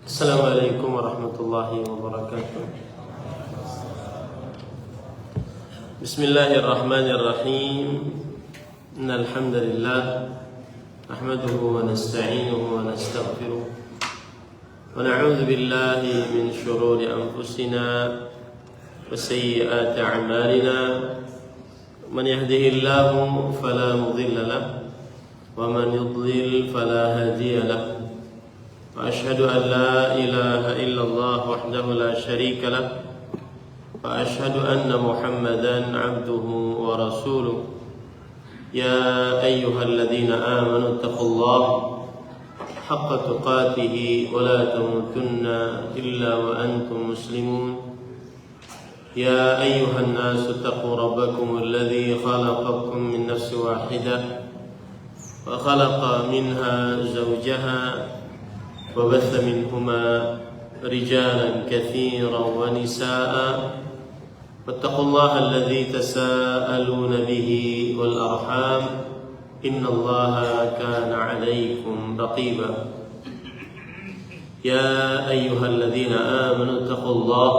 Assalamualaikum warahmatullahi wabarakatuh. Bismillahirrahmanirrahim. Innal hamdalillah nahmaduhu wa nasta'inuhu wa nastaghfiruh wa na'udzu billahi min shururi anfusina wa sayyiati a'malina. Man yahdihillahu fala mudilla lahu wa man yudlil fala hadiya lahu. وأشهد أن لا إله إلا الله وحده لا شريك له وأشهد أن محمدا عبده ورسوله يا أيها الذين آمنوا اتقوا الله حق تقاته ولا تموتن إلا وأنتم مسلمون يا أيها الناس اتقوا ربكم الذي خلقكم من نفس واحدة وخلق منها زوجها وبث منهما رجالا كثيرا ونساء واتقوا الله الذي تساءلون به والأرحام إن الله كان عليكم رقيبا يا أيها الذين آمنوا اتقوا الله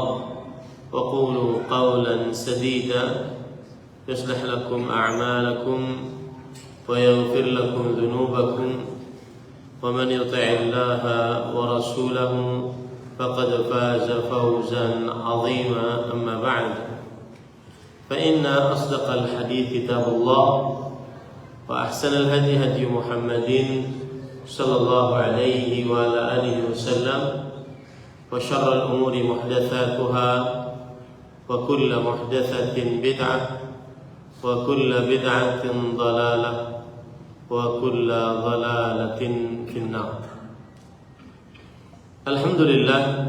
وقولوا قولا سديدا يصلح لكم أعمالكم ويغفر لكم ذنوبكم ومن يطع الله ورسوله فقد فاز فوزا عظيما أما بعد فإن أصدق الحديث كتاب الله وأحسن الهدي هدي محمد صلى الله عليه وعلى آله وسلم وشر الأمور محدثاتها وكل محدثة بدعة وكل بدعة ضلالة wa kulla dhalalatin finnar. Alhamdulillah,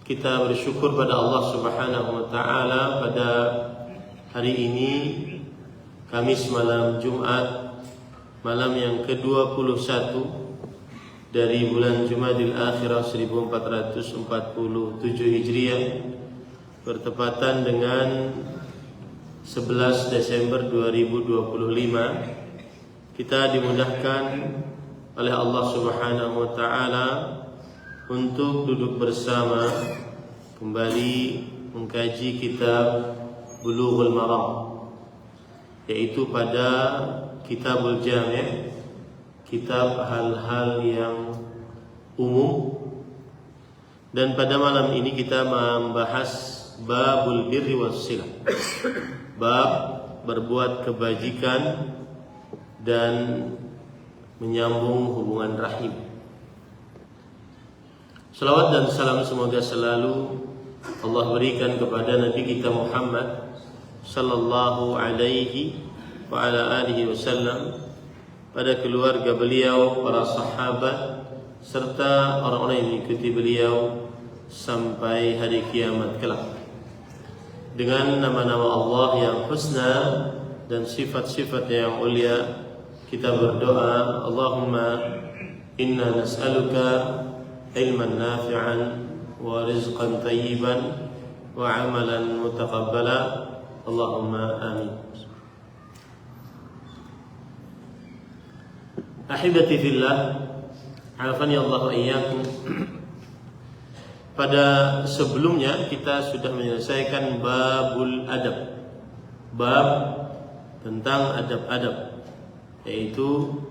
kita bersyukur pada Allah Subhanahu wa taala pada hari ini, Kamis malam Jumat, malam yang ke-21 dari bulan Jumadil Akhirah 1447 Hijriah, bertepatan dengan 11 Desember 2025. Kita dimudahkan oleh Allah Subhanahu wa taala untuk duduk bersama kembali mengkaji kitab Bulughul Maram, yaitu pada Kitabul Jami', kitab hal-hal yang umum. Dan pada malam ini kita membahas babul birri wassilah, bab berbuat kebajikan dan menyambung hubungan rahim. Salawat dan salam semoga selalu Allah berikan kepada Nabi kita Muhammad sallallahu alaihi wa ala alihi wasallam, pada keluarga beliau, para sahabat, serta orang-orang yang mengikuti beliau sampai hari kiamat kelak. Dengan nama-nama Allah yang husna dan sifat-sifatnya yang mulia, kita berdoa, Allahumma inna nas'aluka ilman nafi'an wa rizqan tayyiban wa amalan mutaqabbala. Allahumma amin. Ahibati fillah, afani Allah wa iyyakum. Pada sebelumnya kita sudah menyelesaikan babul adab, bab tentang adab-adab, yaitu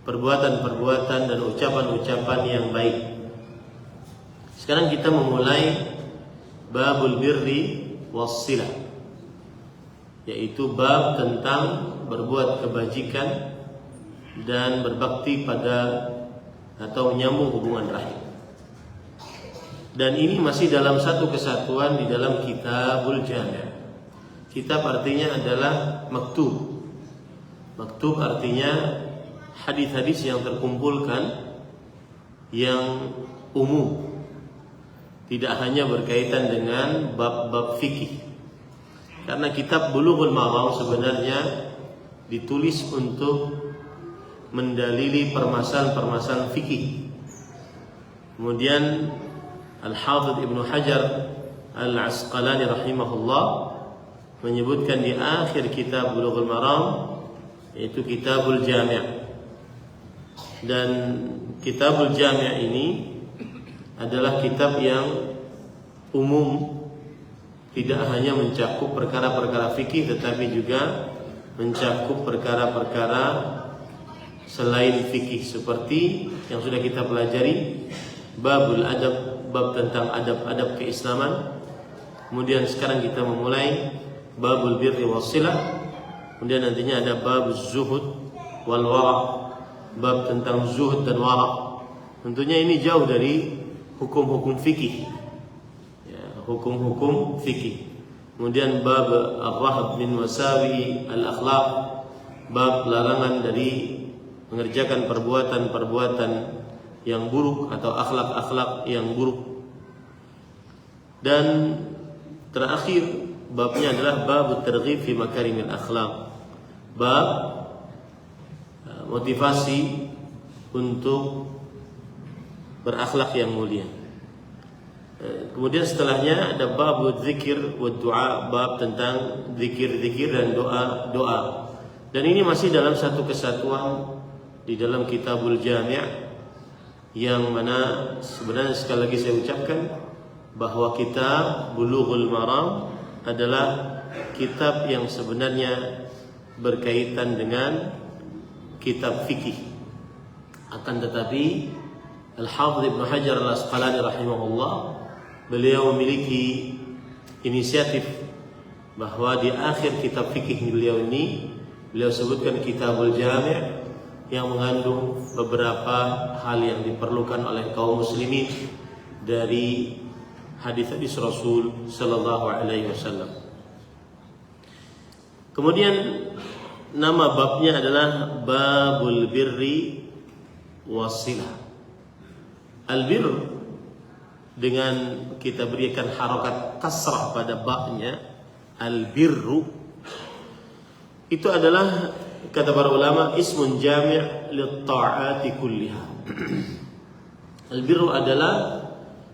perbuatan-perbuatan dan ucapan-ucapan yang baik. Sekarang kita memulai babul birri wassilah, yaitu bab tentang berbuat kebajikan dan berbakti pada atau menyambung hubungan rahim. Dan ini masih dalam satu kesatuan di dalam Kitabul Jami'. Kitab artinya adalah maktub. Maktub artinya hadis-hadis yang terkumpulkan, yang umum, tidak hanya berkaitan dengan bab-bab fikih. Karena kitab Bulughul Maram sebenarnya ditulis untuk mendalili permasalahan-permasalahan fikih. Kemudian Al-Hafidz Ibnu Hajar Al-Asqalani rahimahullah menyebutkan di akhir kitab Bulughul Maram, yaitu Kitabul Jami'. Dan Kitabul Jami' ini adalah kitab yang umum, tidak hanya mencakup perkara-perkara fikih tetapi juga mencakup perkara-perkara selain fikih seperti yang sudah kita pelajari babul adab, bab tentang adab-adab keislaman. Kemudian sekarang kita memulai babul birri wassilah. Kemudian nantinya ada bab zuhud wal wara', bab tentang zuhud dan wara'. Tentunya ini jauh dari hukum-hukum fikih, ya, hukum-hukum fikih. Kemudian bab ar-rahab min wasawi al-akhlaq, bab larangan dari mengerjakan perbuatan-perbuatan yang buruk atau akhlak-akhlak yang buruk. Dan terakhir babnya adalah bab targhib fi makarimil akhlaq, bab motivasi untuk berakhlak yang mulia. Kemudian setelahnya ada bab dzikir wa du'a, bab tentang zikir-zikir dan doa-doa. Dan ini masih dalam satu kesatuan di dalam Kitabul Jami', yang mana sebenarnya sekali lagi saya ucapkan bahwa kitab Bulughul Maram adalah kitab yang sebenarnya berkaitan dengan kitab fikih. Akan tetapi Al-Hafidz Ibnu Hajar Al-Asqalani rahimahullah, beliau memiliki inisiatif bahwa di akhir kitab fikih beliau ini, beliau sebutkan Kitabul Jami' yang mengandung beberapa hal yang diperlukan oleh kaum muslimin dari hadis-hadis Rasul sallallahu alaihi wasallam. Kemudian nama babnya adalah Babul Birri Wassilah. Al-bir dengan kita berikan harokat kasrah pada babnya, al-birru itu adalah, kata para ulama, ismun jami' lit-ta'ati kulliha. Al-birru adalah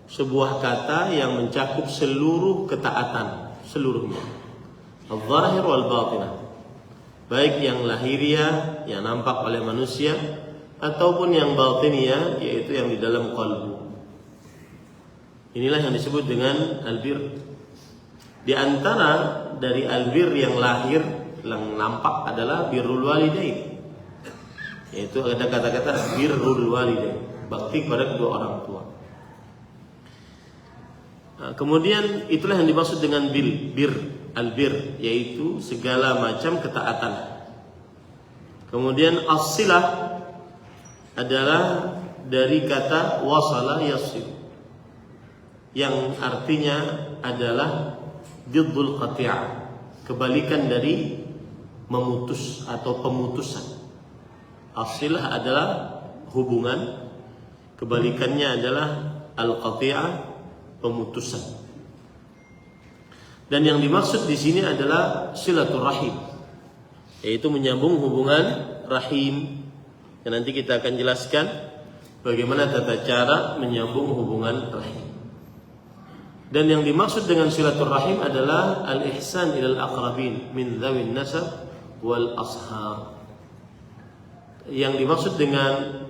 sebuah kata yang mencakup seluruh ketaatan, seluruhnya, al-zahir wal-batinah, baik yang lahiriah yang nampak oleh manusia ataupun yang batiniyah, yaitu yang di dalam qalbu. Inilah yang disebut dengan albir. Di antara dari albir yang lahir, yang nampak adalah birrul walidain, yaitu ada kata-kata birrul walidain, bakti kepada kedua orang tua. Nah, kemudian itulah yang dimaksud dengan albir, yaitu segala macam ketaatan. Kemudian as-silah adalah dari kata wasala yasil, yang artinya adalah diddul qati'ah, kebalikan dari memutus atau pemutusan. As-silah adalah hubungan, kebalikannya adalah al-qati'ah, pemutusan. Dan yang dimaksud di sini adalah silaturahim, yaitu menyambung hubungan rahim. Dan nanti kita akan jelaskan bagaimana tata cara menyambung hubungan rahim. Dan yang dimaksud dengan silaturahim adalah al-ihsan ilal aqrabin min dzawin nasab wal ashar. Yang dimaksud dengan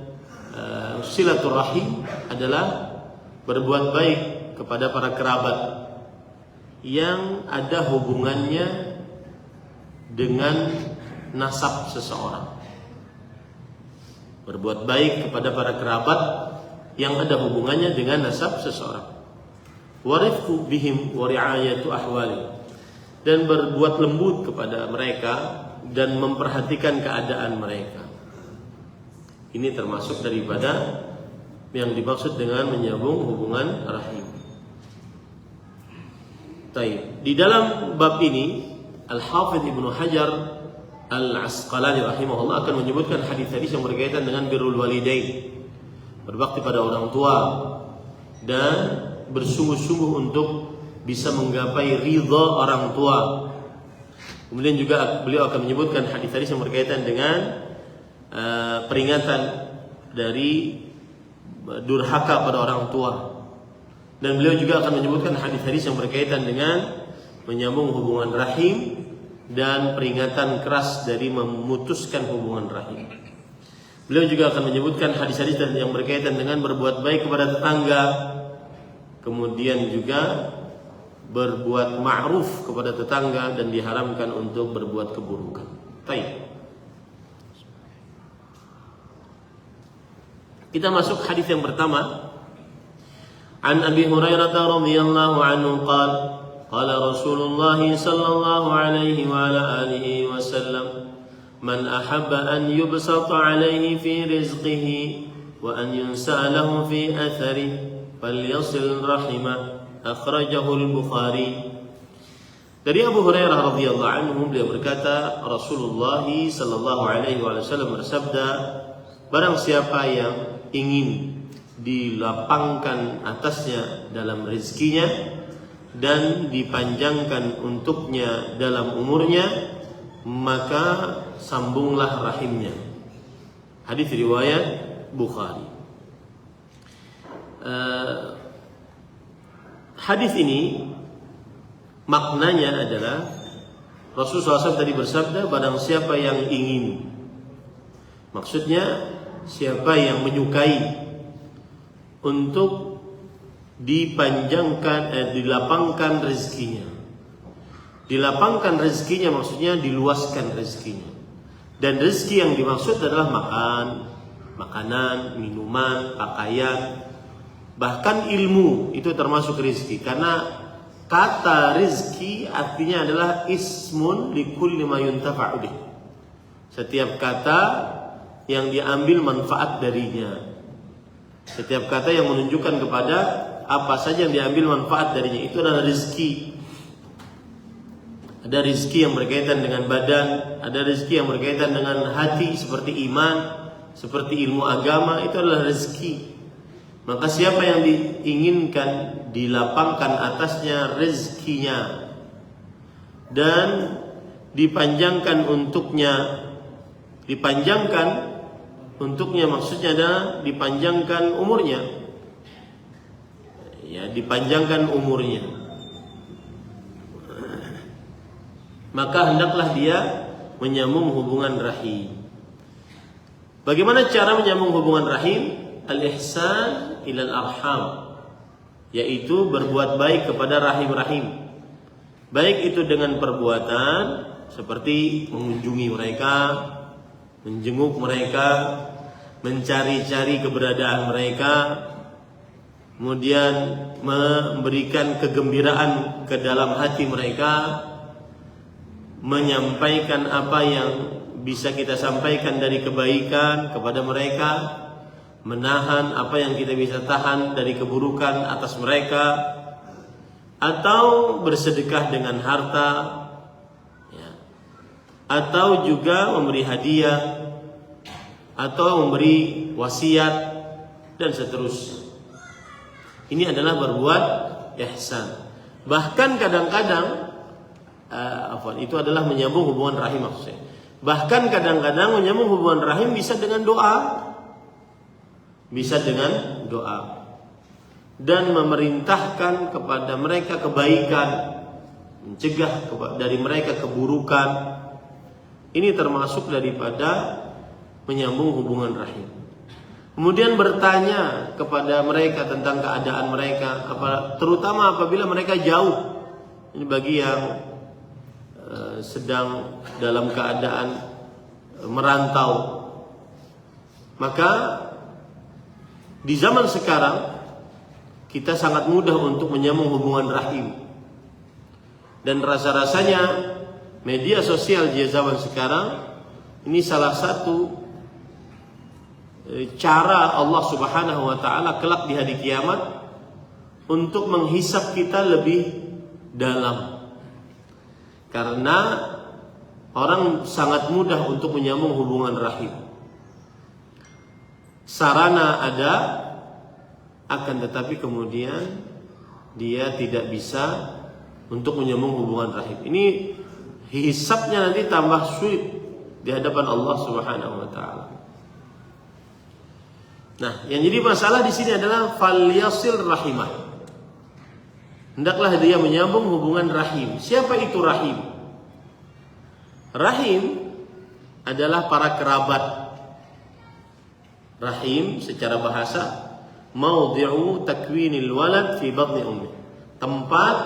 silaturahim adalah berbuat baik kepada para kerabat yang ada hubungannya dengan nasab seseorang. Berbuat baik kepada para kerabat yang ada hubungannya dengan nasab seseorang. Warifqu bihim wa ri'ayatu ahwali, dan berbuat lembut kepada mereka dan memperhatikan keadaan mereka. Ini termasuk daripada yang dimaksud dengan menyambung hubungan rahim. Baik, di dalam bab ini Al-Hafidz Ibnu Hajar Al-Asqalani rahimahullah akan menyebutkan hadis-hadis yang berkaitan dengan birrul walidain, berbakti pada orang tua dan bersungguh-sungguh untuk bisa menggapai ridha orang tua. Kemudian juga beliau akan menyebutkan hadis-hadis yang berkaitan dengan peringatan dari durhaka pada orang tua. Dan beliau juga akan menyebutkan hadis-hadis yang berkaitan dengan menyambung hubungan rahim dan peringatan keras dari memutuskan hubungan rahim. Beliau juga akan menyebutkan hadis-hadis yang berkaitan dengan berbuat baik kepada tetangga kemudian juga berbuat ma'ruf kepada tetangga dan diharamkan untuk berbuat keburukan. Baik. Kita masuk hadis yang pertama. An Abi Hurairah radhiyallahu anhu qala qala Rasulullah sallallahu alaihi wa ala alihi wasallam man ahabba an yubsata alaihi fi rizqihi wa an yunsa lahu fi atharihi falyasil rahimah. Akhrajahu al-Bukhari. Dari Abu Hurairah radhiyallahu anhu, beliau berkata, Rasulullah sallallahu alaihi wasallam bersabda, barang siapa yang ingin dilapangkan atasnya dalam rezekinya dan dipanjangkan untuknya dalam umurnya, maka sambunglah rahimnya. Hadis riwayat Bukhari. Hadis ini maknanya adalah Rasulullah SAW tadi bersabda, barang siapa yang ingin, maksudnya siapa yang menyukai untuk dipanjangkan, dilapangkan rezekinya. Dilapangkan rezekinya maksudnya diluaskan rezekinya. Dan rezeki yang dimaksud adalah makan, makanan, minuman, pakaian, bahkan ilmu itu termasuk rezeki. Karena kata rezeki artinya adalah ismun likulli ma yuntafa'u bih. Setiap kata yang diambil manfaat darinya. Setiap kata yang menunjukkan kepada apa saja yang diambil manfaat darinya, itu adalah rezeki. Ada rezeki yang berkaitan dengan badan, ada rezeki yang berkaitan dengan hati seperti iman, seperti ilmu agama, itu adalah rezeki. Maka siapa yang diinginkan dilapangkan atasnya rezekinya dan dipanjangkan untuknya, dipanjangkan untuknya maksudnya adalah dipanjangkan umurnya, ya, dipanjangkan umurnya, maka hendaklah dia menyambung hubungan rahim. Bagaimana cara menyambung hubungan rahim? Al-ihsan ilal arham, yaitu berbuat baik kepada rahim-rahim. Baik itu dengan perbuatan seperti mengunjungi mereka, menjenguk mereka, mencari-cari keberadaan mereka, kemudian memberikan kegembiraan ke dalam hati mereka, menyampaikan apa yang bisa kita sampaikan dari kebaikan kepada mereka, menahan apa yang kita bisa tahan dari keburukan atas mereka, atau bersedekah dengan harta, ya, atau juga memberi hadiah, atau memberi wasiat, dan seterusnya. Ini adalah berbuat ihsan. Bahkan kadang-kadang itu adalah menyambung hubungan rahim maksudnya. Bahkan kadang-kadang menyambung hubungan rahim bisa dengan doa. Bisa dengan doa. Dan memerintahkan kepada mereka kebaikan, mencegah dari mereka keburukan. Ini termasuk daripada menyambung hubungan rahim. Kemudian bertanya kepada mereka tentang keadaan mereka, terutama apabila mereka jauh. Ini bagi yang sedang dalam keadaan merantau. Maka di zaman sekarang kita sangat mudah untuk menyambung hubungan rahim. Dan rasa-rasanya media sosial di zaman sekarang ini salah satu cara Allah Subhanahu wa taala kelak di hari kiamat untuk menghisap kita lebih dalam. Karena orang sangat mudah untuk menyambung hubungan rahim. Sarana ada, akan tetapi kemudian dia tidak bisa untuk menyambung hubungan rahim. Ini hisapnya nanti tambah sulit di hadapan Allah Subhanahu wa taala. Nah, yang jadi masalah di sini adalah falyasil rahimah. Hendaklah dia menyambung hubungan rahim. Siapa itu rahim? Rahim adalah para kerabat. Rahim secara bahasa maudhi'u takwinil walad fi batni ummi. Tempat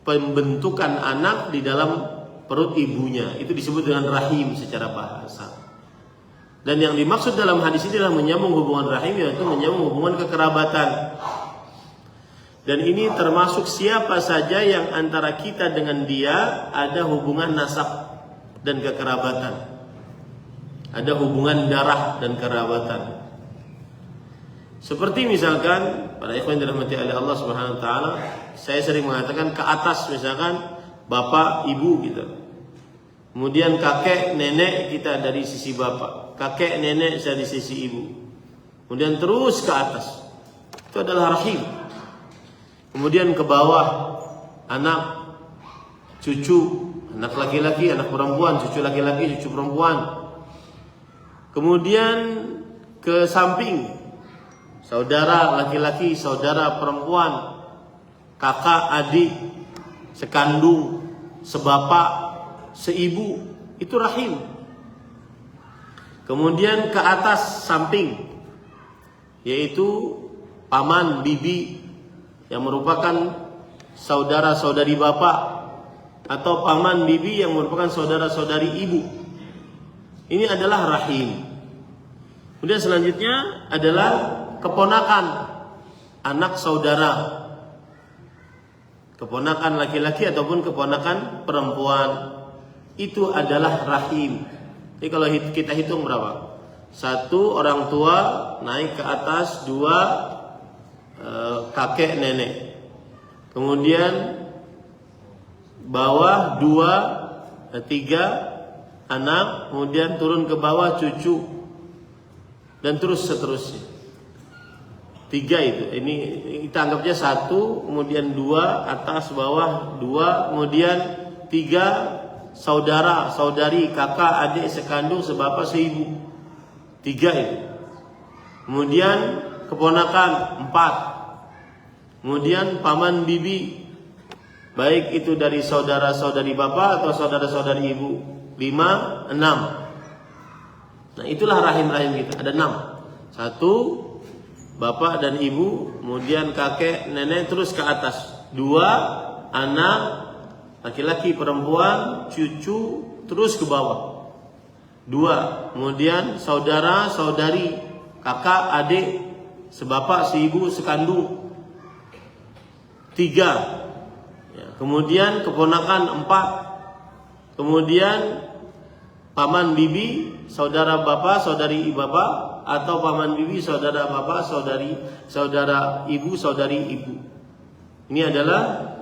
pembentukan anak di dalam perut ibunya. Itu disebut dengan rahim secara bahasa. Dan yang dimaksud dalam hadis ini adalah menyambung hubungan rahim, yaitu menyambung hubungan kekerabatan. Dan ini termasuk siapa saja yang antara kita dengan dia ada hubungan nasab dan kekerabatan. Ada hubungan darah dan kerabatan. Seperti misalkan para ikhwan dirahmati oleh Allah Subhanahu wa taala, saya sering mengatakan ke atas misalkan bapak, ibu gitu. Kemudian kakek, nenek kita dari sisi bapak, kakek, nenek dari sisi ibu. Kemudian terus ke atas. Itu adalah rahim. Kemudian ke bawah anak, cucu, anak laki-laki, anak perempuan, cucu laki-laki, cucu perempuan. Kemudian ke samping, saudara laki-laki, saudara perempuan, kakak, adik, sekandung, sebapak, seibu, itu rahim. Kemudian ke atas samping, yaitu paman, bibi, yang merupakan saudara-saudari bapak, atau paman bibi yang merupakan saudara-saudari ibu. Ini adalah rahim. Kemudian selanjutnya adalah keponakan, anak saudara, keponakan laki-laki ataupun keponakan perempuan. Itu adalah rahim. Jadi kalau kita hitung berapa? 1 orang tua naik ke atas, 2 kakek nenek, kemudian bawah 2, 3 anak, kemudian turun ke bawah cucu, dan terus seterusnya. 3 itu. Ini kita anggapnya 1, kemudian 2 atas bawah 2, kemudian 3 saudara, saudari, kakak, adik, sekandung, sebapak, seibu. 3 itu. Kemudian keponakan 4. Kemudian paman bibi, baik itu dari saudara-saudari bapak atau saudara-saudari ibu. 5, 6. Nah, itulah rahim-rahim kita. Ada 6. 1 bapak dan ibu, kemudian kakek, nenek, terus ke atas. 2 anak, laki-laki, perempuan, cucu, terus ke bawah. 2 kemudian saudara, saudari, kakak, adik, sebapak, seibu, sekandung. 3 ya, kemudian keponakan 4. Kemudian paman bibi, saudara bapak, saudari bapak, atau paman bibi, saudara bapak, saudara ibu, saudari ibu. Ini adalah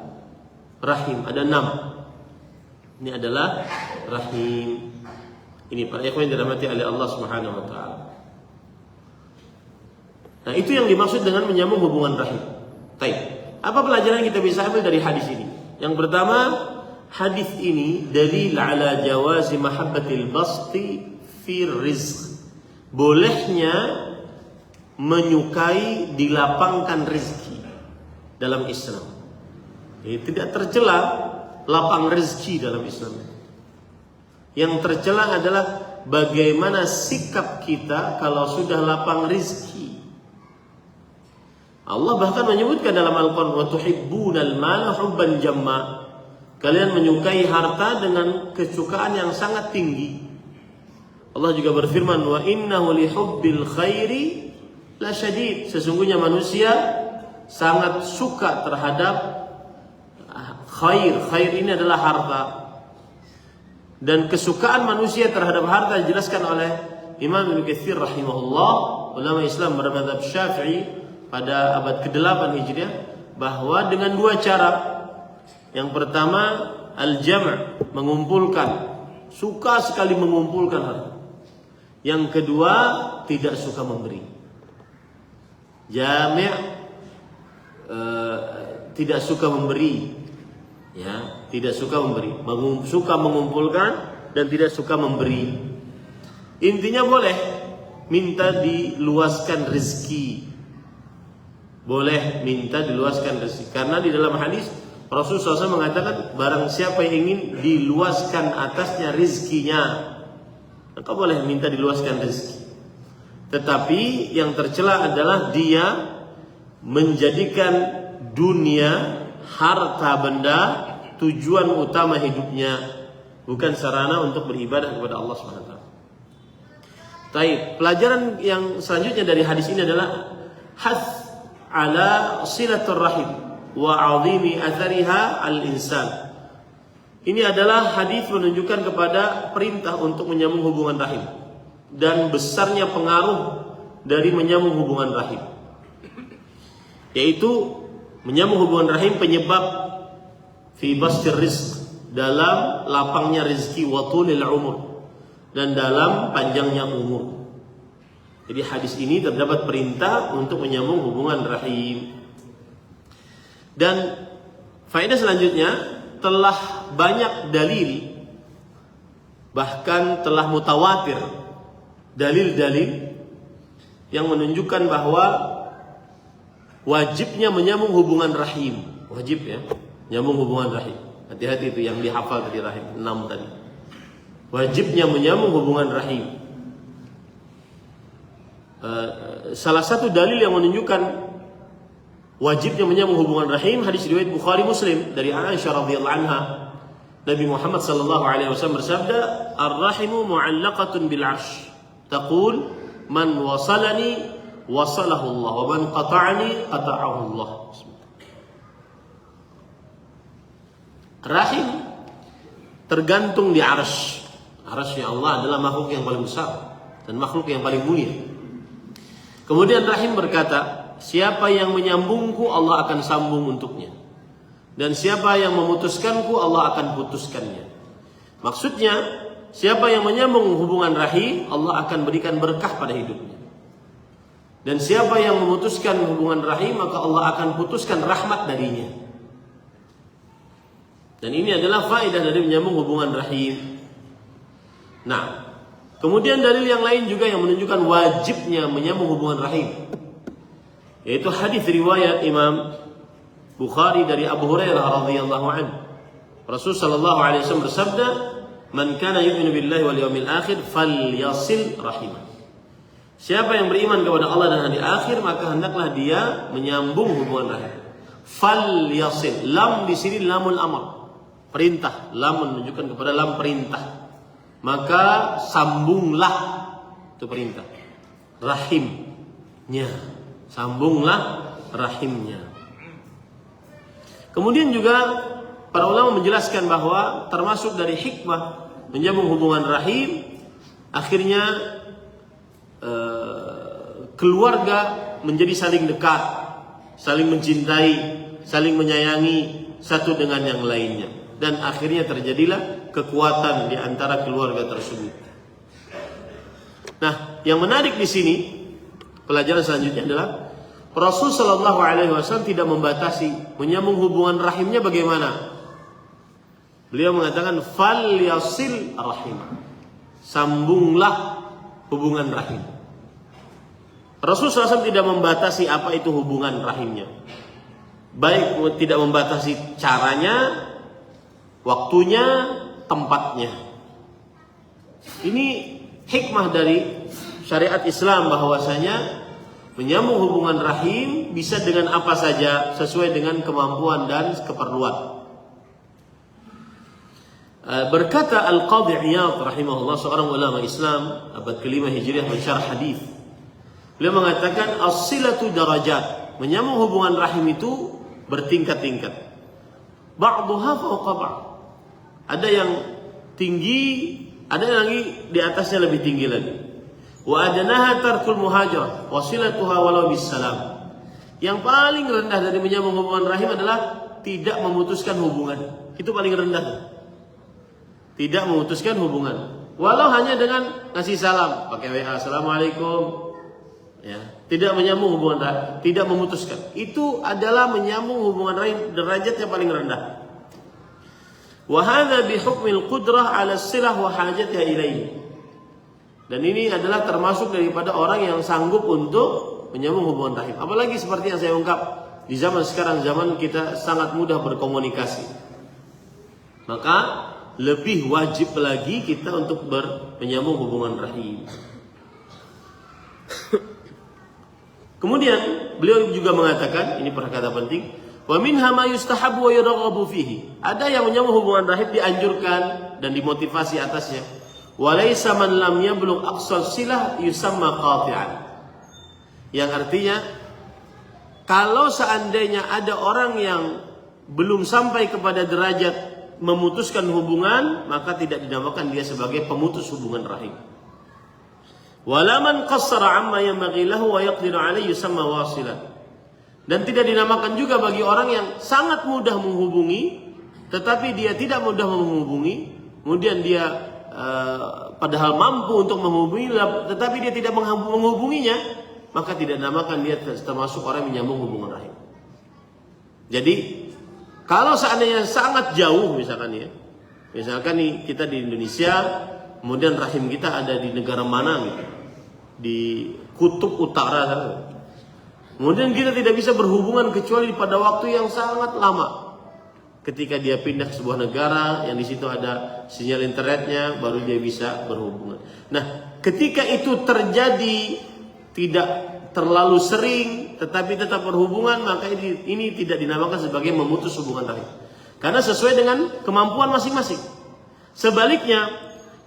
rahim. Ada 6. Ini adalah rahim. Ini para ikhwan yang dirahmati oleh Allah Subhanahu wa taala. Nah, itu yang dimaksud dengan menyambung hubungan rahim. Baik. Apa pelajaran yang kita bisa ambil dari hadis ini? Yang pertama, hadis ini dalil ala jawazi mahabbatil basti fi rizq. Bolehnya menyukai dilapangkan rezeki dalam Islam. Jadi tidak tercela lapang rezeki dalam Islam. Yang tercela adalah bagaimana sikap kita kalau sudah lapang rezeki. Allah bahkan menyebutkan dalam Al-Quran, wa tuhibbunal mala hubban jamma. Kalian menyukai harta dengan kesukaan yang sangat tinggi. Allah juga berfirman, wa innahu lihubbil khairi lasyadid. Sesungguhnya manusia sangat suka terhadap khair. Khair ini adalah harta. Dan kesukaan manusia terhadap harta dijelaskan oleh Imam Ibnu Katsir rahimahullah, ulama Islam bermadzhab Syafi'i pada abad ke-8 Hijriah, bahwa dengan 2 cara. Yang pertama, al-jam', mengumpulkan, suka sekali mengumpulkan harta. Yang kedua, tidak suka memberi. Jami', tidak suka memberi, ya, tidak suka memberi, suka mengumpulkan dan tidak suka memberi. Intinya boleh minta diluaskan rezeki. Boleh minta diluaskan rezeki. Karena di dalam hadis Rasulullah SAW mengatakan, barang siapa yang ingin diluaskan atasnya rezekinya, maka boleh minta diluaskan rezeki. Tetapi yang tercela adalah dia menjadikan dunia, harta benda tujuan utama hidupnya, bukan sarana untuk beribadah kepada Allah SWT. Baik, pelajaran yang selanjutnya dari hadis ini adalah hath ala silatur rahim wa 'azimi athariha al-insan. Ini adalah hadis menunjukkan kepada perintah untuk menyambung hubungan rahim dan besarnya pengaruh dari menyambung hubungan rahim, yaitu menyambung hubungan rahim penyebab fi bastir rizq, dalam lapangnya rezeki, wa tulil umur, dan dalam panjangnya umur. Jadi hadis ini terdapat perintah untuk menyambung hubungan rahim. Dan faedah selanjutnya, telah banyak dalil, bahkan telah mutawatir dalil-dalil yang menunjukkan bahwa wajibnya menyambung hubungan rahim. Wajib ya, menyambung hubungan rahim. Hati-hati itu yang dihafal tadi, rahim 6 tadi. Wajibnya menyambung hubungan rahim. Salah satu dalil yang menunjukkan wajibnya menyambung hubungan rahim, hadis riwayat Bukhari Muslim dari Aisyah radhiyallahu anha. Nabi Muhammad sallallahu alaihi wasallam bersabda, "Ar-rahimu mu'allaqatun bil 'arsy. Taqul man wasalani wasalahu Allah wa man qata'ani qata'ahu Allah." Rahim tergantung di arsy. Arsy Allah adalah makhluk yang paling besar dan makhluk yang paling mulia. Kemudian rahim berkata, siapa yang menyambungku Allah akan sambung untuknya, dan siapa yang memutuskanku Allah akan putuskannya. Maksudnya, siapa yang menyambung hubungan rahim Allah akan berikan berkah pada hidupnya, dan siapa yang memutuskan hubungan rahim maka Allah akan putuskan rahmat darinya. Dan ini adalah faedah dari menyambung hubungan rahim. Nah, kemudian dalil yang lain juga yang menunjukkan wajibnya menyambung hubungan rahim, yaitu hadis riwayat Imam Bukhari dari Abu Hurairah radhiyallahu anhu. Rasul sallallahu alaihi wasallam bersabda, "Man kana yu'minu billahi wal yawmil akhir falyasil rahimah." Siapa yang beriman kepada Allah dan hari akhir, maka hendaklah dia menyambung hubungan rahim. Falyasil, lam di sini lamul amr, perintah. Lam menunjukkan kepada lam perintah. Maka sambunglah, itu perintah. Rahimnya, sambunglah rahimnya. Kemudian juga para ulama menjelaskan bahwa termasuk dari hikmah menyambung hubungan rahim, akhirnya keluarga menjadi saling dekat, saling mencintai, saling menyayangi satu dengan yang lainnya, dan akhirnya terjadilah kekuatan di antara keluarga tersebut. Nah, yang menarik di sini, pelajaran selanjutnya adalah Rasul sallallahu alaihi wasallam tidak membatasi menyambung hubungan rahimnya bagaimana. Beliau mengatakan fal yasil rahim, sambunglah hubungan rahim. Rasul SAW tidak membatasi apa itu hubungan rahimnya, baik tidak membatasi caranya, waktunya, tempatnya. Ini hikmah dari syariat Islam, bahwasanya menyambung hubungan rahim bisa dengan apa saja sesuai dengan kemampuan dan keperluan. Berkata Al-Qadhi Iyadh rahimahullah, seorang ulama Islam abad ke-5 Hijriah mensyarah hadis. Beliau mengatakan as-silatu darajat, menyambung hubungan rahim itu bertingkat-tingkat. Ba'dhuha fawqa ba'd. Ada yang tinggi, ada yang lagi di atasnya lebih tinggi lagi. Wa adnaha tarkul muhajirah wa silatuha walau bisalam. Yang paling rendah dari menyambung hubungan rahim adalah tidak memutuskan hubungan. Itu paling rendah. Tidak memutuskan hubungan, walau hanya dengan ngasih salam, pakai WA, assalamualaikum. Ya, tidak menyambung hubungan rahim, tidak memutuskan. Itu adalah menyambung hubungan rahim derajat yang paling rendah. Wa hadza bi hukmil qudrah 'ala silah wa hajatiha ilaihi. Dan ini adalah termasuk daripada orang yang sanggup untuk menyambung hubungan rahim. Apalagi seperti yang saya ungkap, di zaman sekarang, zaman kita sangat mudah berkomunikasi. Maka lebih wajib lagi kita untuk menyambung hubungan rahim. Kemudian beliau juga mengatakan, ini perkata penting, wa minha ma yustahabu wa yuraghabu fihi. Ada yang menyambung hubungan rahim dianjurkan dan dimotivasi atasnya. Wa laisa man lam yablugh aqsal silah yusamma qati'an. Yang artinya kalau seandainya ada orang yang belum sampai kepada derajat memutuskan hubungan, maka tidak dinamakan dia sebagai pemutus hubungan rahim. Wala man qassara amma yanbaghi lahu wa yaqdiru alayhi yusamma wasilan. Dan tidak dinamakan juga bagi orang yang sangat mudah menghubungi, tetapi dia tidak mudah menghubungi, kemudian dia padahal mampu untuk menghubungi, tetapi dia tidak menghubunginya, maka tidak dinamakan dia termasuk orang yang menyambung hubungan rahim. Jadi kalau seandainya sangat jauh misalkan nih kita di Indonesia, kemudian rahim kita ada di negara mana gitu, di kutub utara, kemudian kita tidak bisa berhubungan kecuali pada waktu yang sangat lama. Ketika dia pindah ke sebuah negara yang di situ ada sinyal internetnya, baru dia bisa berhubungan. Nah, ketika itu terjadi tidak terlalu sering tetapi tetap berhubungan, maka ini tidak dinamakan sebagai memutus hubungan rahim, karena sesuai dengan kemampuan masing-masing. Sebaliknya,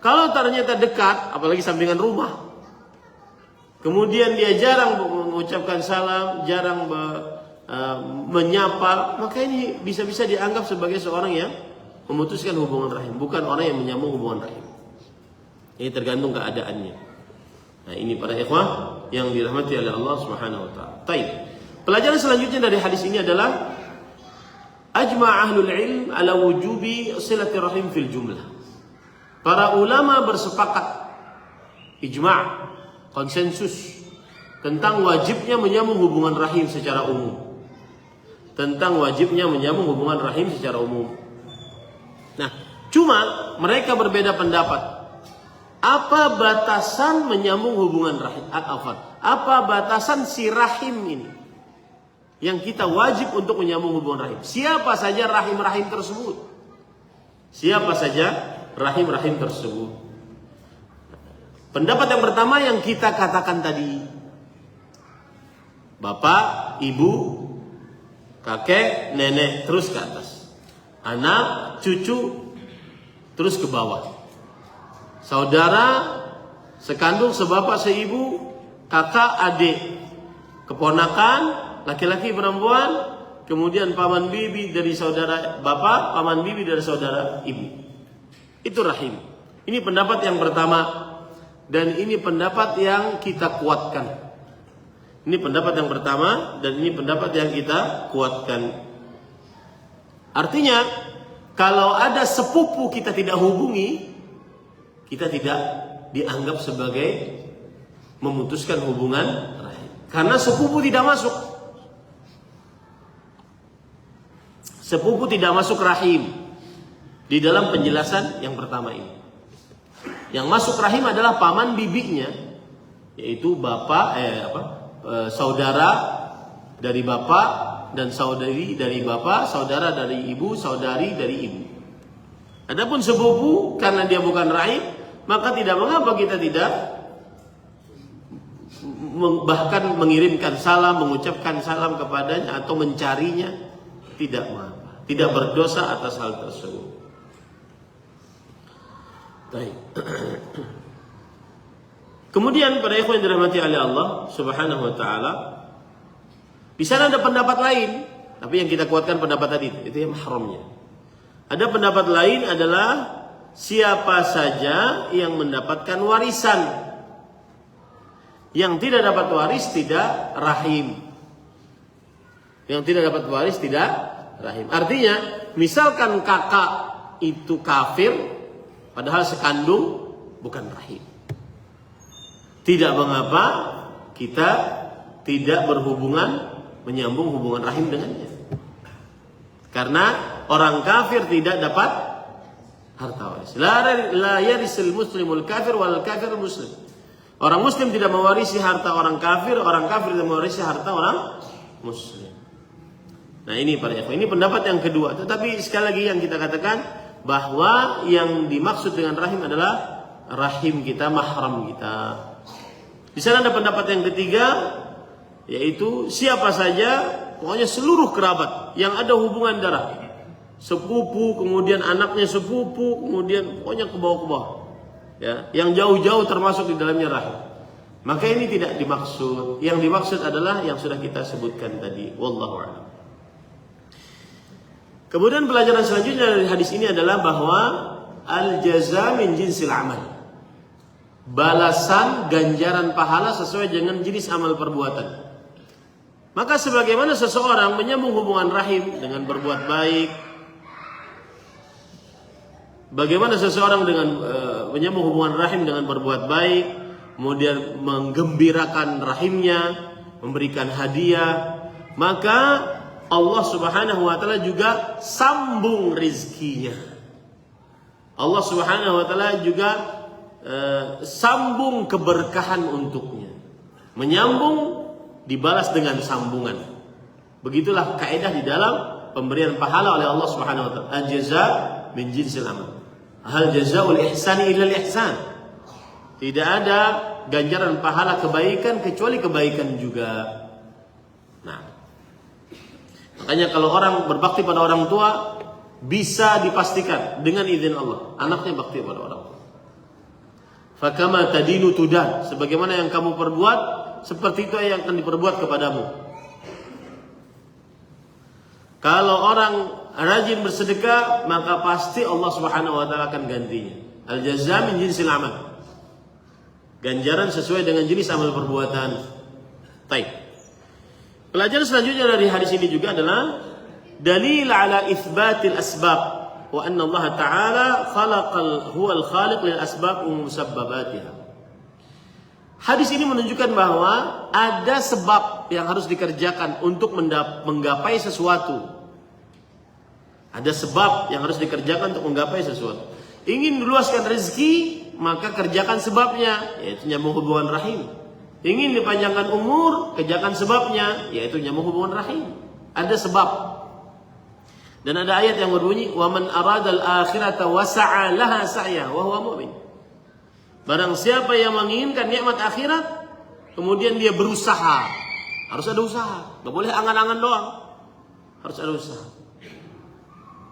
kalau ternyata dekat, apalagi sampingan rumah, kemudian dia jarang mengucapkan salam, jarang menyapa, maka ini bisa-bisa dianggap sebagai seorang yang memutuskan hubungan rahim, bukan orang yang menyambung hubungan rahim. Ini tergantung keadaannya. Nah, ini para ikhwah yang dirahmati oleh Allah Subhanahu wa taala. Baik. Pelajaran selanjutnya dari hadis ini adalah ajma' ahlul ilm ala wujubi silaturahim fil jumlah. Para ulama bersepakat, ijma', konsensus tentang wajibnya menyambung hubungan rahim secara umum. Tentang wajibnya menyambung hubungan rahim secara umum. Nah, cuma mereka berbeda pendapat. Apa batasan menyambung hubungan rahim? Apa batasan si rahim ini yang kita wajib untuk menyambung hubungan rahim? Siapa saja rahim-rahim tersebut? Siapa saja rahim-rahim tersebut? Pendapat yang pertama yang kita katakan tadi, bapak, ibu, kakek, nenek, terus ke atas, anak, cucu, terus ke bawah, saudara, sekandung, sebapak, seibu, kakak, adik, keponakan, laki-laki, perempuan, kemudian paman bibi dari saudara bapak, paman bibi dari saudara ibu. Itu rahim. Ini pendapat yang pertama. Dan ini pendapat yang kita kuatkan. Ini pendapat yang pertama dan ini pendapat yang kita kuatkan. Artinya, kalau ada sepupu kita tidak hubungi, kita tidak dianggap sebagai memutuskan hubungan rahim. Karena sepupu tidak masuk. Sepupu tidak masuk rahim di dalam penjelasan yang pertama ini. Yang masuk rahim adalah paman bibinya, yaitu bapak, saudara dari bapak dan saudari dari bapak, saudara dari ibu, saudari dari ibu. Adapun sepupu, karena dia bukan rahim, maka tidak mengapa kita tidak bahkan mengirimkan salam, mengucapkan salam kepadanya atau mencarinya, tidak mengapa, tidak berdosa atas hal tersebut. Baik. Kemudian para ikhwan yang dirahmati oleh Allah Subhanahu wa taala, di sana ada pendapat lain, tapi yang kita kuatkan pendapat tadi itu yang mahramnya. Ada pendapat lain adalah siapa saja yang mendapatkan warisan. Yang tidak dapat waris tidak rahim. Yang tidak dapat waris tidak rahim. Artinya, misalkan kakak itu kafir padahal sekandung, bukan rahim. Tidak mengapa kita tidak berhubungan, menyambung hubungan rahim dengannya. Karena orang kafir tidak dapat harta waris. La yarisul muslimul kafir wal kafirul muslim. Orang muslim tidak mewarisi harta orang kafir tidak mewarisi harta orang muslim. Nah, ini para ikhwan, ini pendapat yang kedua. Tetapi sekali lagi yang kita katakan bahwa yang dimaksud dengan rahim adalah rahim kita, mahram kita. Di sana ada pendapat yang ketiga, yaitu siapa saja, pokoknya seluruh kerabat yang ada hubungan darah, sepupu, kemudian anaknya sepupu, kemudian pokoknya ke bawah-bawah, ya, yang jauh-jauh termasuk di dalamnya rahim. Maka ini tidak dimaksud. Yang dimaksud adalah yang sudah kita sebutkan tadi. Wallahu a'lam. Kemudian pelajaran selanjutnya dari hadis ini adalah bahwa al-jaza min jinsil amal. Balasan ganjaran pahala sesuai dengan jenis amal perbuatan. Maka sebagaimana seseorang menyambung hubungan rahim dengan berbuat baik, bagaimana seseorang dengan menyambung hubungan rahim dengan berbuat baik, kemudian menggembirakan rahimnya, memberikan hadiah, maka Allah Subhanahu wa taala juga sambung rizkinya. Allah Subhanahu wa taala juga sambung keberkahan untuknya. Menyambung dibalas dengan sambungan. Begitulah kaidah di dalam pemberian pahala oleh Allah Subhanahu wa taala. Al-jaza min jinsil amal. Hal jazaa'ul ihsani illa al-ihsan. Tidak ada ganjaran pahala kebaikan kecuali kebaikan juga. Nah, makanya kalau orang berbakti pada orang tua bisa dipastikan dengan izin Allah anaknya bakti pada orang tua. Fakama tadinu tudan, sebagaimana yang kamu perbuat, seperti itu yang akan diperbuat kepadamu. Kalau orang rajin bersedekah, maka pasti Allah Subhanahu wa taala akan gantinya. Al-jazaa min jinsil amal. Ganjaran sesuai dengan jenis amal perbuatan. Baik. Pelajaran selanjutnya dari hadis ini juga adalah dalil ala itsbatil asbab. Wa anna Allah Ta'ala huwal khaliq lil asbab wa musabbabatiha. Hadis ini menunjukkan bahwa ada sebab yang harus dikerjakan untuk menggapai sesuatu. Ada sebab yang harus dikerjakan untuk menggapai sesuatu. Ingin meluaskan rezeki, maka kerjakan sebabnya, yaitu nyambung hubungan rahim. Ingin dipanjangkan umur, kerjakan sebabnya, yaitu nyambung hubungan rahim. Ada sebab. Dan ada ayat yang berbunyi, "Wa man aradal akhirata wa sa'a laha sa'ya wa huwa mu'min." Barang siapa yang menginginkan nikmat akhirat, kemudian dia berusaha. Harus ada usaha. Enggak boleh angan-angan doang. Harus ada usaha.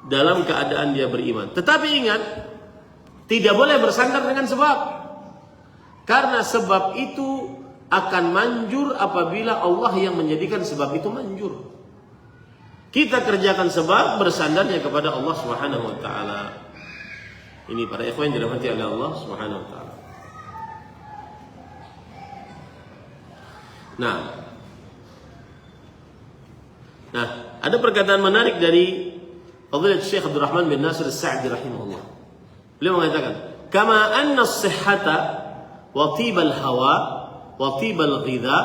Dalam keadaan dia beriman. Tetapi ingat, tidak boleh bersandar dengan sebab. Karena sebab itu akan manjur apabila Allah yang menjadikan sebab itu manjur. Kita kerjakan sebab bersandarnya kepada Allah Subhanahu wa taala. Ini para ikhwan yang dirahmati oleh Allah Subhanahu wa taala. Nah, ada perkataan menarik dari Fadilatul Syekh Abdul Rahman bin Nasir As-Sa'di rahimahullah. Beliau mengatakan, "Kama anna as-sihhata wa tibal hawa wa tibal ghidha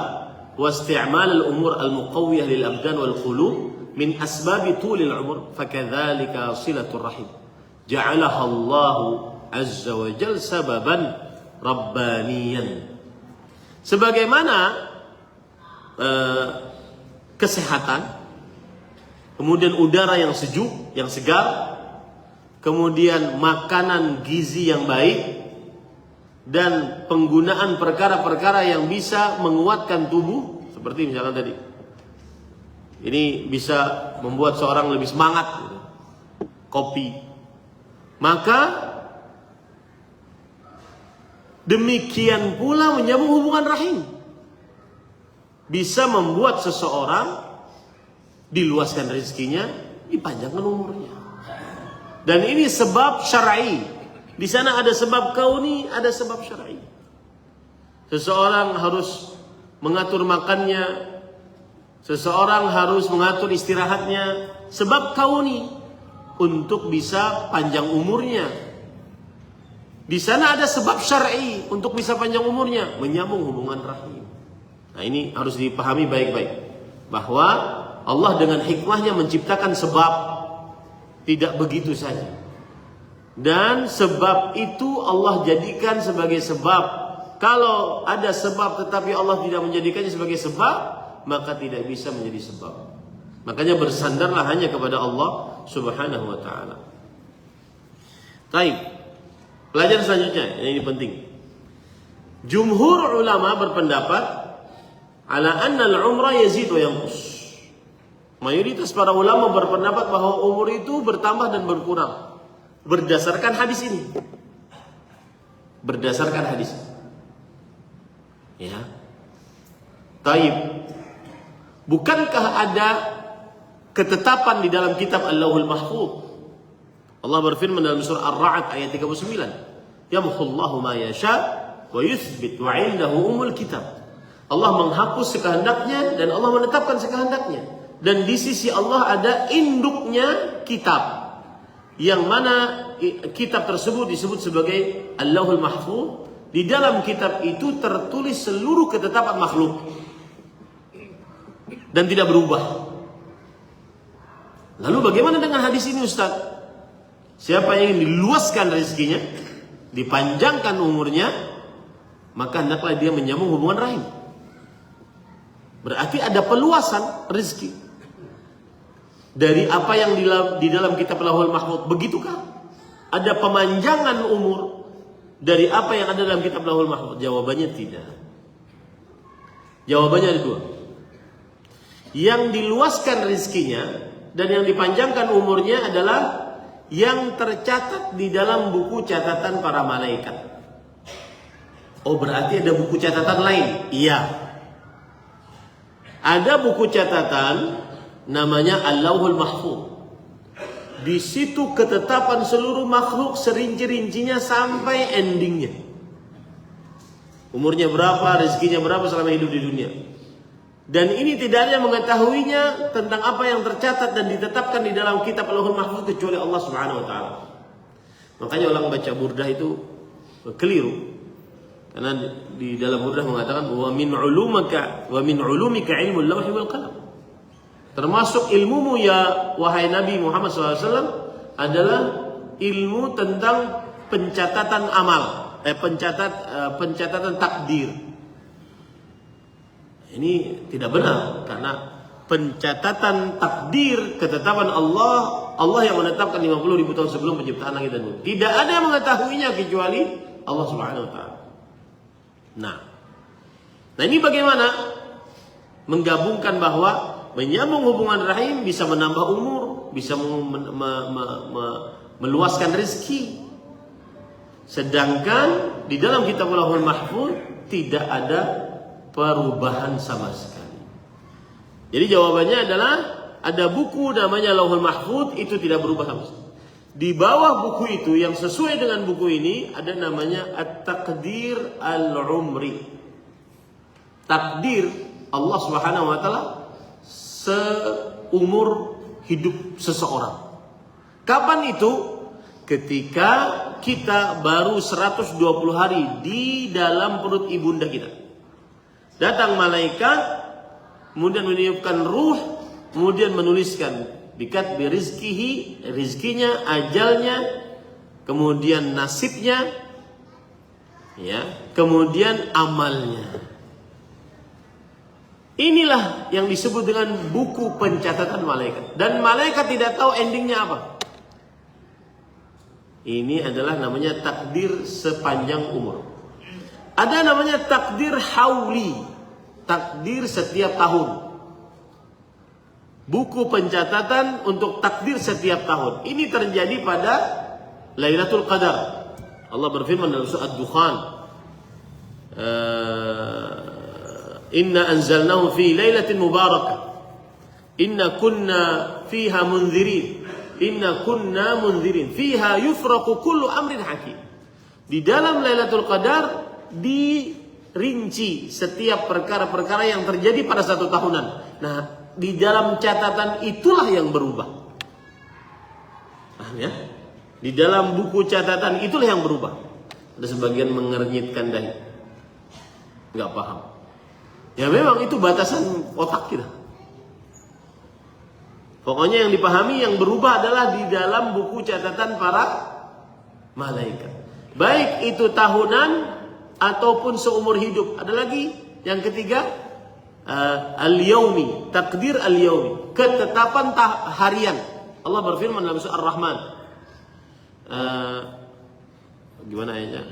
wa isti'mal al-umur al-muqawwiyah lil abdan wal qulub min asbabi tulil umur, fakadzalika silatul rahim. Ja'alaha Allah azza wa jalla sababan rabbaniyan." Sebagaimana kesehatan, kemudian udara yang sejuk, yang segar, kemudian makanan gizi yang baik, dan penggunaan perkara-perkara yang bisa menguatkan tubuh, seperti misalkan tadi, ini bisa membuat seorang lebih semangat, gitu. Kopi. Maka demikian pula menyambung hubungan rahim bisa membuat seseorang diluaskan rezekinya, dipanjangkan umurnya. Dan ini sebab syar'i. Di sana ada sebab kauni, ada sebab syar'i. Seseorang harus mengatur makannya, seseorang harus mengatur istirahatnya, sebab kauni untuk bisa panjang umurnya. Di sana ada sebab syar'i untuk bisa panjang umurnya, menyambung hubungan rahim. Nah, ini harus dipahami baik-baik bahwa Allah dengan hikmahnya menciptakan sebab, tidak begitu saja. Dan sebab itu Allah jadikan sebagai sebab. Kalau ada sebab tetapi Allah tidak menjadikannya sebagai sebab, maka tidak bisa menjadi sebab. Makanya bersandarlah hanya kepada Allah Subhanahu wa taala. Baik. Pelajaran selanjutnya, ini penting. Jumhur ulama berpendapat ala anna al-umra yazid wa yanqus. Mayoritas para ulama berpendapat bahwa umur itu bertambah dan berkurang berdasarkan hadis ini. Berdasarkan hadis. Ya. Taib. Bukankah ada ketetapan di dalam kitab Allahul Mahfuz? Allah berfirman dalam surah Ar-Ra'd ayat 39. Yamhullahu ma yasha wa yuthbit wa 'indahu umul kitab. Allah menghapus sekehendaknya dan Allah menetapkan sekehendaknya. Dan di sisi Allah ada induknya kitab. Yang mana kitab tersebut disebut sebagai Allahul Mahfuz. Di dalam kitab itu tertulis seluruh ketetapan makhluk. Dan tidak berubah. Lalu bagaimana dengan hadis ini, Ustaz? Siapa yang ingin diluaskan rezekinya, dipanjangkan umurnya, maka hendaklah dia menyambung hubungan rahim. Berarti ada peluasan rezeki dari apa yang di dalam kitab Lauhul Mahfuz. Begitukah? Ada pemanjangan umur dari apa yang ada dalam kitab Lauhul Mahfuz? Jawabannya tidak. Jawabannya ada dua. Yang diluaskan rezekinya dan yang dipanjangkan umurnya adalah yang tercatat di dalam buku catatan para malaikat. Oh, berarti ada buku catatan lain? Iya. Ada buku catatan namanya Al-Lauhul Mahfuz. Di situ ketetapan seluruh makhluk serinci-rincinya sampai endingnya. Umurnya berapa, rezekinya berapa selama hidup di dunia. Dan ini tidak ada yang mengetahuinya tentang apa yang tercatat dan ditetapkan di dalam kitab Lauhul Mahfuz kecuali Allah Subhanahu wa taala. Makanya orang baca burdah itu keliru. Karena di dalam burdah mengatakan wa min ulumika ilmul lauhi wal qalam. Termasuk ilmumu ya wahai Nabi Muhammad SAW adalah ilmu tentang pencatatan amal, pencatatan takdir. Ini tidak benar karena pencatatan takdir ketetapan Allah yang menetapkan 50.000 tahun sebelum penciptaan langit dan bumi. Tidak ada yang mengetahuinya kecuali Allah Subhanahu wa taala. Nah, ini bagaimana menggabungkan bahwa menyambung hubungan rahim bisa menambah umur, bisa meluaskan rezeki. Sedangkan di dalam kitab Lauhul Mahfuz tidak ada perubahan sama sekali. Jadi jawabannya adalah ada buku namanya Lauhul Mahfuz, itu tidak berubah sama sekali. Di bawah buku itu yang sesuai dengan buku ini ada namanya At-Taqdir Al-Umri. Takdir Allah Subhanahu wa taala seumur hidup seseorang. Kapan itu? Ketika kita baru 120 hari di dalam perut ibunda kita. Datang malaikat, kemudian meniupkan ruh, kemudian menuliskan bikat birizkihi, rizkinya, ajalnya, kemudian nasibnya, ya, kemudian amalnya. Inilah yang disebut dengan buku pencatatan malaikat. Dan malaikat tidak tahu endingnya apa. Ini adalah namanya takdir sepanjang umur. Ada namanya takdir hauli, takdir setiap tahun. Buku pencatatan untuk takdir setiap tahun. Ini terjadi pada Lailatul Qadar. Allah berfirman dalam surah Ad-Dukhan, Inna anzalnahu fi lailatin mubarakah. Inna kunna fiha munzirin. Inna kunna munzirin. Fiha yufraqu kullu amrin hakim. Di dalam Lailatul Qadar dirinci setiap perkara-perkara yang terjadi pada satu tahunan. Nah, di dalam catatan itulah yang berubah. Paham ya? Di dalam buku catatan itulah yang berubah. Ada sebagian mengernyitkan dahi. Enggak paham. Ya memang itu batasan otak kita. Pokoknya yang dipahami yang berubah adalah di dalam buku catatan para malaikat. Baik itu tahunan ataupun seumur hidup. Ada lagi yang ketiga, al-yaumi, takdir al-yaumi, ketetapan harian. Allah berfirman dalam surah Ar-Rahman. Gimana ayatnya?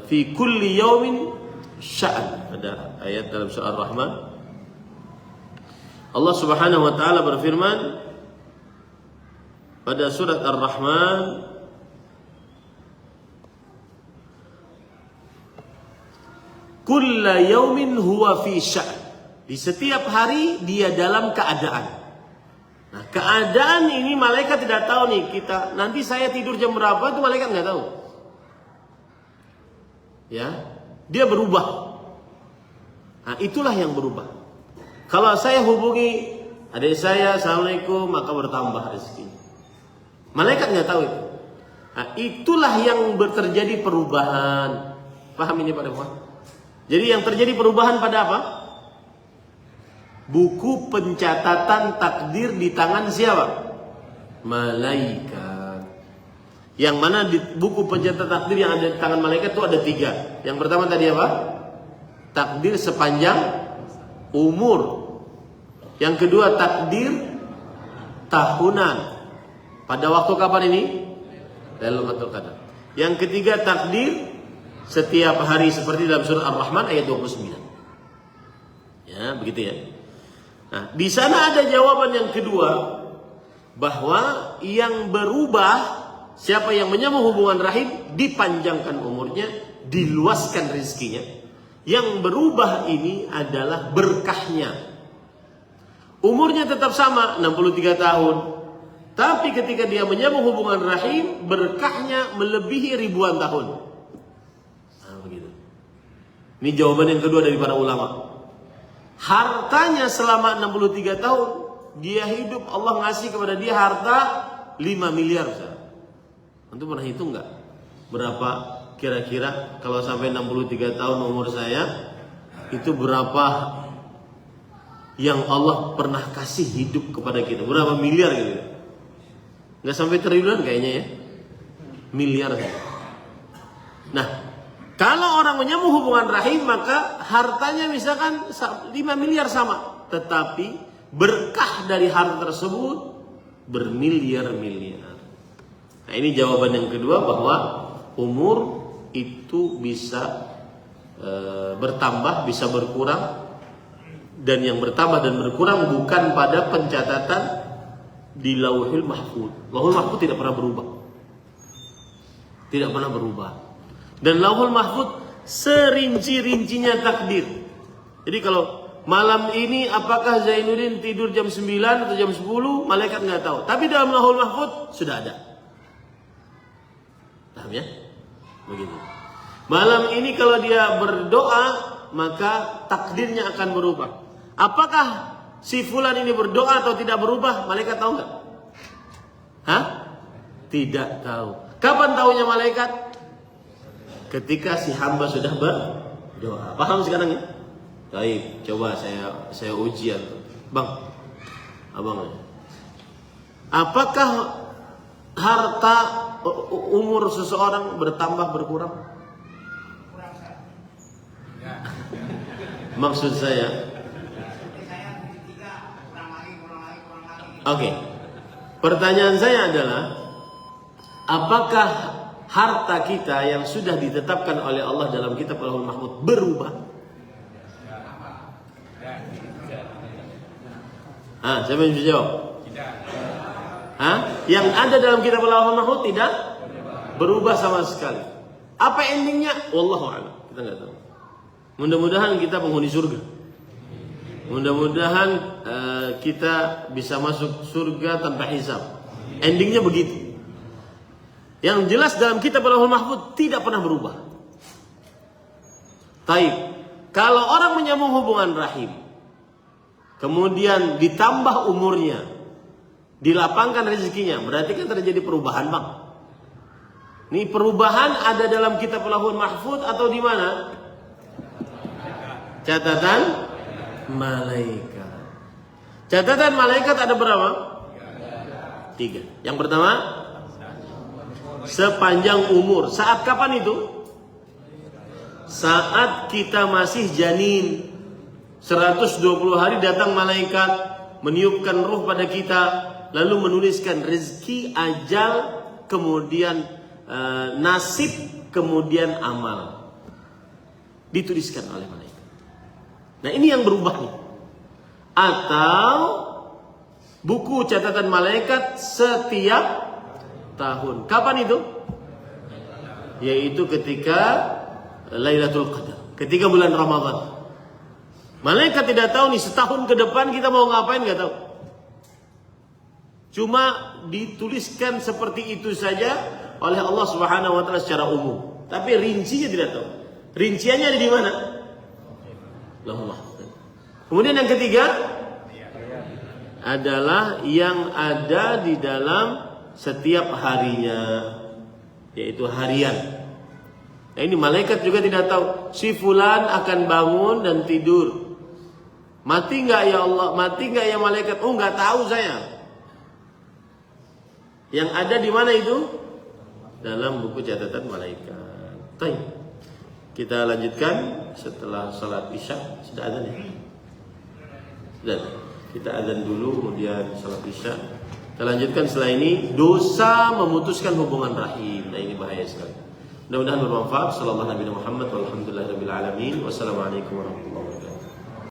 fi kulli yawmin sya'an. Ada ayat dalam surah Ar-Rahman. Allah Subhanahu wa taala berfirman pada surat Ar-Rahman, kulla yaumin huwa fi sya'an. Di setiap hari dia dalam keadaan. Nah, keadaan ini malaikat tidak tahu nih, kita nanti saya tidur jam berapa itu malaikat nggak tahu. Ya, dia berubah. Nah, itulah yang berubah. Kalau saya hubungi adik saya, assalamualaikum, maka bertambah rezeki. Malaikat nggak tahu itu. Nah, itulah yang terjadi perubahan. Paham ini Pak Dewa? Jadi yang terjadi perubahan pada apa? Buku pencatatan takdir di tangan siapa? Malaikat. Yang mana di buku pencatatan takdir yang ada di tangan malaikat itu ada 3. Yang pertama tadi apa? Takdir sepanjang umur. Yang kedua takdir tahunan. Pada waktu kapan ini? Lailatul Qadar. Yang ketiga takdir setiap hari seperti dalam surah Ar-Rahman ayat 29. Ya, begitu ya. Nah, di sana ada jawaban yang kedua, bahwa yang berubah, siapa yang menyambung hubungan rahim, dipanjangkan umurnya, diluaskan rezekinya. Yang berubah ini adalah berkahnya. Umurnya tetap sama 63 tahun, tapi ketika dia menyambung hubungan rahim, berkahnya melebihi ribuan tahun. Nah, begitu. Ini jawaban yang kedua dari para ulama. Hartanya selama 63 tahun dia hidup, Allah ngasih kepada dia harta 5 miliar. Antum pernah hitung nggak? Berapa kira-kira kalau sampai 63 tahun umur saya, itu berapa yang Allah pernah kasih hidup kepada kita? Berapa miliar gitu? Nggak sampai triliun kayaknya ya, miliar saja. Nah, kalau orang menyambung hubungan rahim, maka hartanya misalkan 5 miliar sama. Tetapi berkah dari harta tersebut bermiliar-miliar. Nah, ini jawaban yang kedua, bahwa umur itu bisa bertambah, bisa berkurang. Dan yang bertambah dan berkurang bukan pada pencatatan di Lauhul Mahfuz. Lauhul Mahfuz tidak pernah berubah. Tidak pernah berubah. Dan Lauhul Mahfuz serinci-rincinya takdir. Jadi kalau malam ini apakah Zainuddin tidur jam 9 atau jam 10, malaikat nggak tahu. Tapi dalam Lauhul Mahfuz sudah ada. Paham ya? Begitu. Malam ini kalau dia berdoa, maka takdirnya akan berubah. Apakah si fulan ini berdoa atau tidak berubah, malaikat tahu nggak? Hah? Tidak tahu. Kapan tahunya malaikat? Ketika si hamba sudah berdoa. Paham sekarang ya? Baik, coba saya ujian. Bang, abang, apakah harta umur seseorang bertambah berkurang? Maksud saya, oke. Pertanyaan saya adalah, apakah harta kita yang sudah ditetapkan oleh Allah dalam kitab Lauhul Mahfuz berubah? Siapa yang bisa jawab? Yang ada dalam kitab Lauhul Mahfuz tidak berubah sama sekali. Apa endingnya? Wallahu a'lam. Kita nggak tahu. Mudah-mudahan kita penghuni surga. Mudah-mudahan kita bisa masuk surga tanpa hisab. Endingnya begitu. Yang jelas dalam kitab Lauhul Mahfuz tidak pernah berubah. Taib. Kalau orang menyambung hubungan rahim, kemudian ditambah umurnya, dilapangkan rezekinya, berarti kan terjadi perubahan, Bang. Ini perubahan ada dalam kitab Lauhul Mahfuz atau di mana? Catatan malaikat. Catatan malaikat ada berapa? 3. Yang pertama, sepanjang umur. Saat kapan itu? Saat kita masih janin. 120 hari datang malaikat meniupkan ruh pada kita, lalu menuliskan rezeki, ajal, kemudian nasib kemudian amal. Dituliskan oleh malaikat. Nah ini yang berubah nih. Atau buku catatan malaikat setiap tahun. Kapan itu? Yaitu ketika Lailatul Qadar, ketika bulan Ramadan. Malaikat tidak tahu nih setahun ke depan kita mau ngapain, nggak tahu. Cuma dituliskan seperti itu saja oleh Allah Subhanahu wa taala secara umum. Tapi rincinya tidak tahu. Rinciannya ada di mana? Allah. Kemudian yang ketiga adalah yang ada di dalam setiap harinya, yaitu harian. Nah ini malaikat juga tidak tahu si fulan akan bangun dan tidur. Mati nggak ya Allah? Mati nggak ya malaikat? Oh nggak tahu saya. Yang ada di mana itu? Dalam buku catatan malaikat. Baik. Kita lanjutkan setelah salat Isya. Sudah azan ya? Sudah. Kita azan dulu kemudian salat Isya. Kita lanjutkan setelah ini dosa memutuskan hubungan rahim. Nah ini bahaya sekali. Mudah-mudahan bermanfaat. Sallallahu Nabi Muhammad walhamdulillahirabbil alamin. Wassalamualaikum warahmatullahi wabarakatuh.